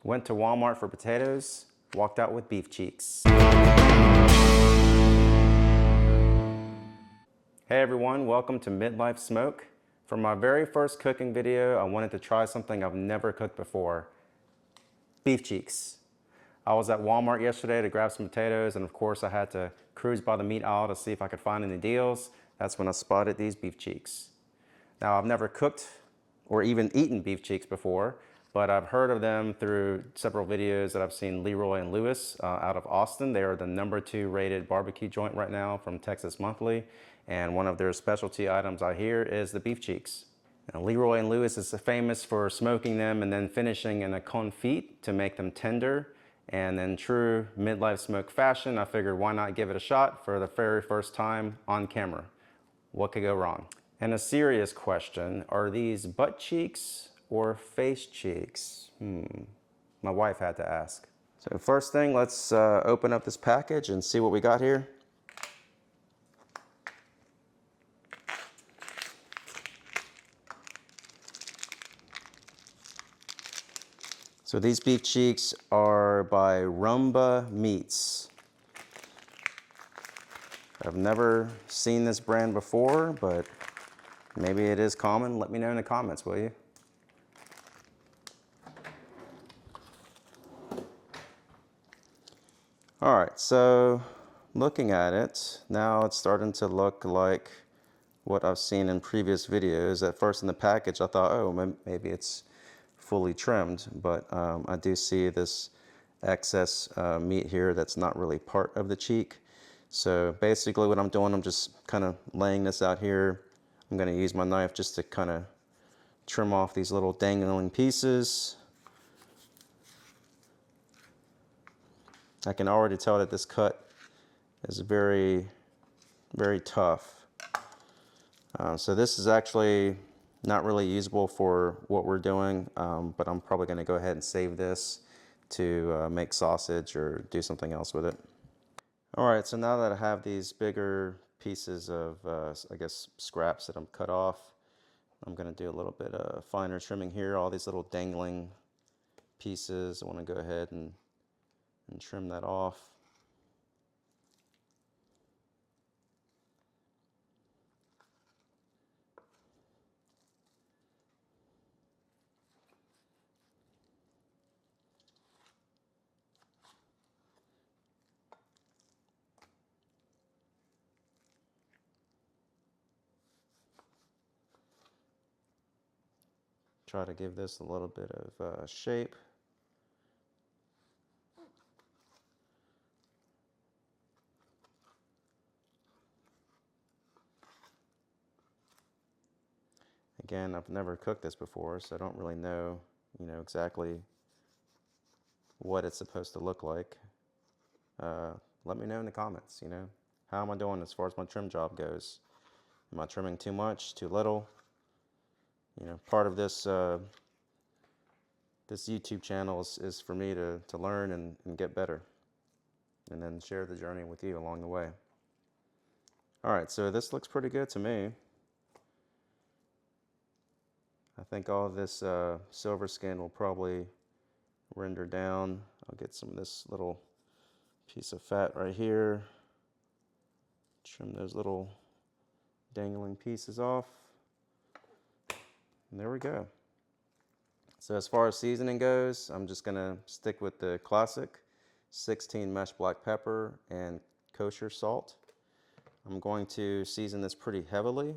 Went to Walmart for potatoes, walked out with beef cheeks. Hey everyone, welcome to Midlife Smoke. For my very first cooking video, I wanted to try something I've never cooked before. Beef cheeks. I was at Walmart yesterday to grab some potatoes, and of course I had to cruise by the meat aisle to see if I could find any deals. That's when I spotted these beef cheeks. Now I've never cooked or even eaten beef cheeks before, but I've heard of them through several videos that I've seen Leroy and Lewis out of Austin. They are the #2 rated barbecue joint right now from Texas Monthly, and one of their specialty items I hear is the beef cheeks. Now, Leroy and Lewis is famous for smoking them and then finishing in a confit to make them tender. And in true Midlife Smoke fashion, I figured why not give it a shot for the very first time on camera. What could go wrong? And a serious question, are these butt cheeks or face cheeks? My wife had to ask. So first thing, let's open up this package and see what we got here. So these beef cheeks are by Rumba Meats. I've never seen this brand before, but maybe it is common. Let me know in the comments, will you? All right, so looking at it, now it's starting to look like what I've seen in previous videos. At first in the package, I thought, oh, maybe it's fully trimmed, but I do see this excess meat here that's not really part of the cheek. So basically what I'm doing, I'm just kind of laying this out here. I'm going to use my knife just to kind of trim off these little dangling pieces. I can already tell that this cut is very, very tough. So this is actually not really usable for what we're doing, but I'm probably going to go ahead and save this to make sausage or do something else with it. All right, so now that I have these bigger pieces of, I guess, scraps that I'm cut off, I'm going to do a little bit of finer trimming here. All these little dangling pieces, I want to go ahead and trim that off. Try to give this a little bit of shape. Again, I've never cooked this before, so I don't really know, exactly what it's supposed to look like. Let me know in the comments, how am I doing as far as my trim job goes? Am I trimming too much, too little? Part of this this YouTube channel is for me to learn and get better, and then share the journey with you along the way. All right, so this looks pretty good to me. I think all of this silver skin will probably render down. I'll get some of this little piece of fat right here. Trim those little dangling pieces off. And there we go. So as far as seasoning goes, I'm just gonna stick with the classic 16 mesh black pepper and kosher salt. I'm going to season this pretty heavily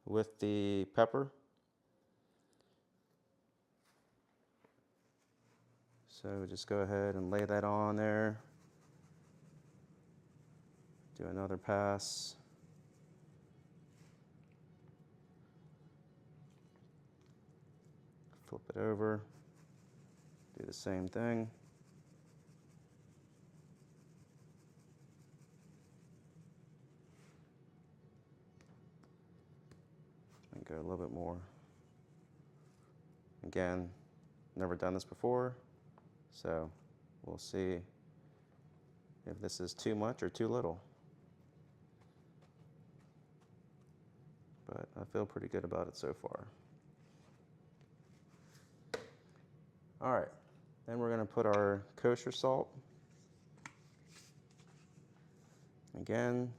with the pepper. So just go ahead and lay that on there. Do another pass. Flip it over. Do the same thing. And go a little bit more. Again, never done this before, so we'll see if this is too much or too little. But I feel pretty good about it so far. All right, Then we're gonna put our kosher salt. Again,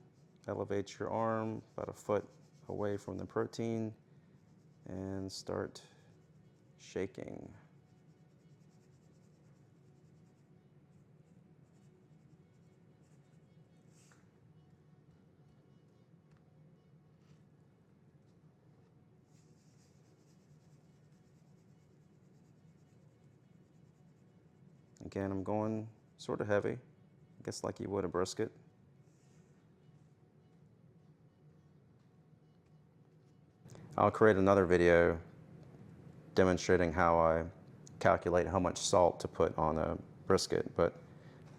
elevate your arm about a foot away from the protein and start shaking. Again, I'm going sort of heavy, I guess like you would a brisket. I'll create another video demonstrating how I calculate how much salt to put on a brisket, but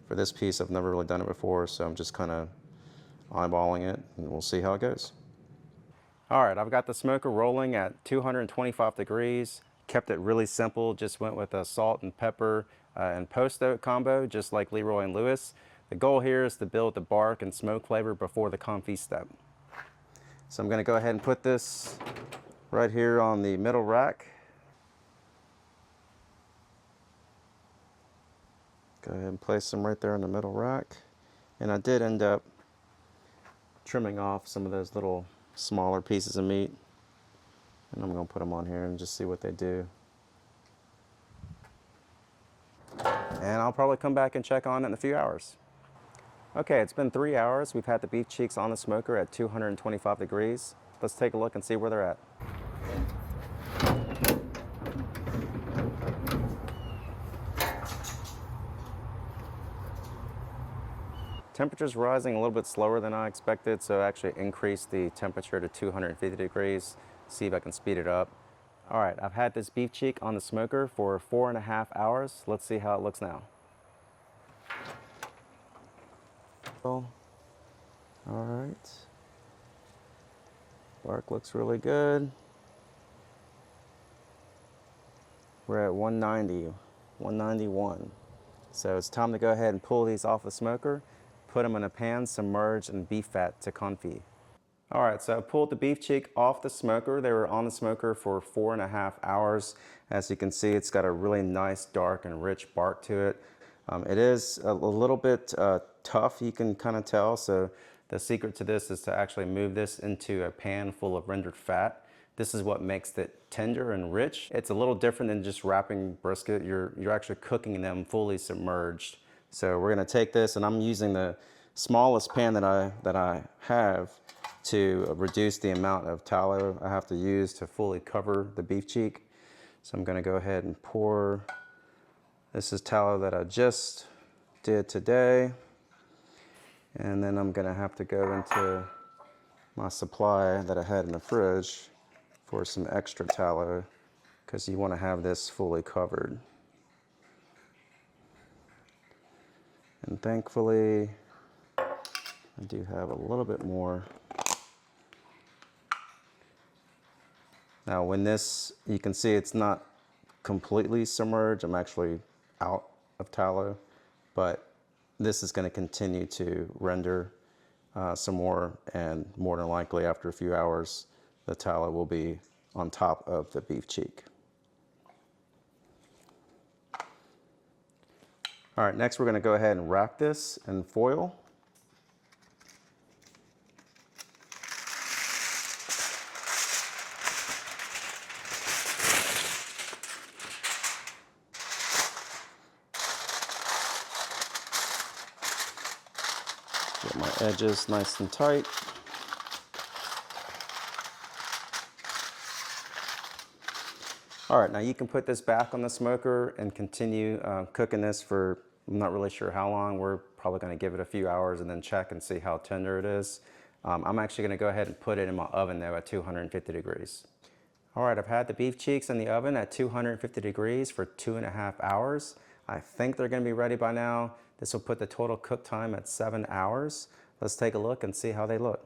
for this piece I've never really done it before, so I'm just kind of eyeballing it and we'll see how it goes. All right, I've got the smoker rolling at 225 degrees. Kept it really simple, just went with a salt and pepper and post oak combo, just like Leroy and Lewis. The goal here is to build the bark and smoke flavor before the confit step. So I'm gonna go ahead and put this right here on the middle rack. Go ahead and place them right there in the middle rack. And I did end up trimming off some of those little smaller pieces of meat. And I'm gonna put them on here and just see what they do. And I'll probably come back and check on it in a few hours. Okay, it's been 3 hours. We've had the beef cheeks on the smoker at 225 degrees. Let's take a look and see where they're at. Temperature's rising a little bit slower than I expected, so I actually increased the temperature to 250 degrees. See if I can speed it up. All right, I've had this beef cheek on the smoker for 4.5 hours. Let's see how it looks now. All right. Bark looks really good. We're at 190, 191. So it's time to go ahead and pull these off the smoker, put them in a pan submerged in beef fat to confit. All right, so I pulled the beef cheek off the smoker. They were on the smoker for 4.5 hours. As you can see, it's got a really nice, dark and rich bark to it. It is a little bit tough, you can kind of tell. So the secret to this is to actually move this into a pan full of rendered fat. This is what makes it tender and rich. It's a little different than just wrapping brisket. You're actually cooking them fully submerged. So we're gonna take this, and I'm using the smallest pan that I have to reduce the amount of tallow I have to use to fully cover the beef cheek. So I'm gonna go ahead and pour. This is tallow that I just did today. And then I'm gonna have to go into my supply that I had in the fridge for some extra tallow, because you wanna have this fully covered. And thankfully, I do have a little bit more. Now when this, you can see it's not completely submerged. I'm actually out of tallow, but this is gonna continue to render some more, and more than likely after a few hours, the tallow will be on top of the beef cheek. All right, next we're gonna go ahead and wrap this in foil. Get my edges nice and tight. All right, now you can put this back on the smoker and continue cooking this for, I'm not really sure how long. We're probably gonna give it a few hours and then check and see how tender it is. I'm actually gonna go ahead and put it in my oven though at 250 degrees. All right, I've had the beef cheeks in the oven at 250 degrees for 2.5 hours. I think they're gonna be ready by now. This will put the total cook time at 7 hours. Let's take a look and see how they look.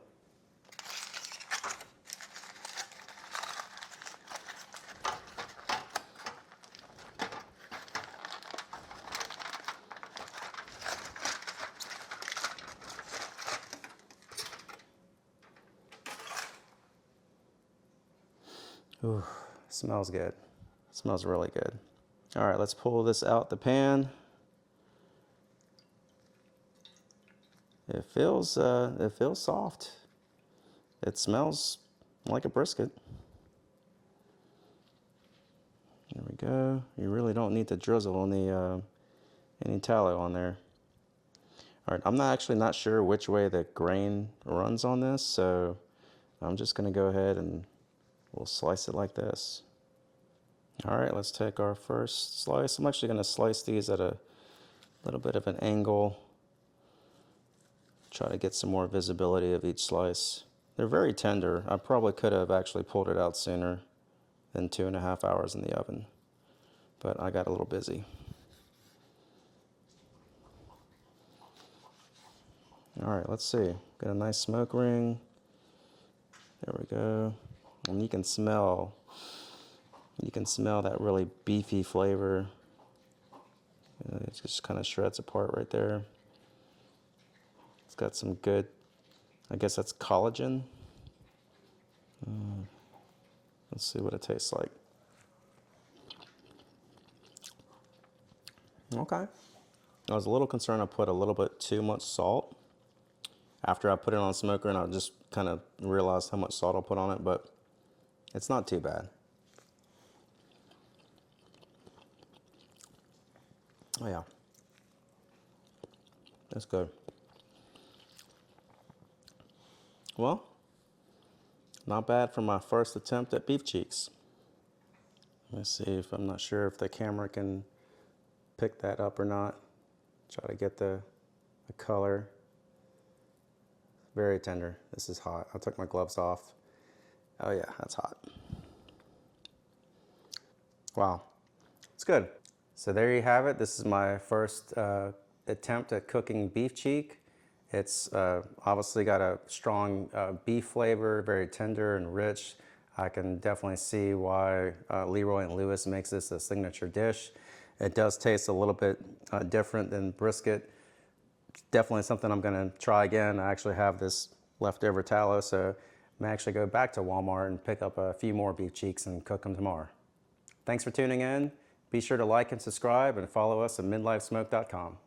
Ooh, smells good. Smells really good. All right, let's pull this out the pan. It feels soft. It smells like a brisket. There we go. You really don't need to drizzle any tallow on there. All right, I'm actually not sure which way the grain runs on this, so I'm just gonna go ahead and we'll slice it like this. All right, let's take our first slice. I'm actually gonna slice these at a little bit of an angle. Try to get some more visibility of each slice. They're very tender. I probably could have actually pulled it out sooner than 2.5 hours in the oven, but I got a little busy. All right, let's see. Got a nice smoke ring. There we go. And you can smell that really beefy flavor. It just kind of shreds apart right there. It's got some good, I guess that's collagen. Let's see what it tastes like. Okay. I was a little concerned I put a little bit too much salt. After I put it on the smoker, and I just kind of realized how much salt I'll put on it, but it's not too bad. Oh yeah, that's good. Well, not bad for my first attempt at beef cheeks. Let's see if I'm not sure if the camera can pick that up or not. Try to get the color. Very tender. This is hot. I took my gloves off. Oh yeah, that's hot. Wow, it's good. So there you have it. This is my first attempt at cooking beef cheek. It's obviously got a strong beef flavor, very tender and rich. I can definitely see why Leroy Lewis makes this a signature dish. It does taste a little bit different than brisket. Definitely something I'm gonna try again. I actually have this leftover tallow, so I may actually go back to Walmart and pick up a few more beef cheeks and cook them tomorrow. Thanks for tuning in. Be sure to like and subscribe and follow us at midlifesmoke.com.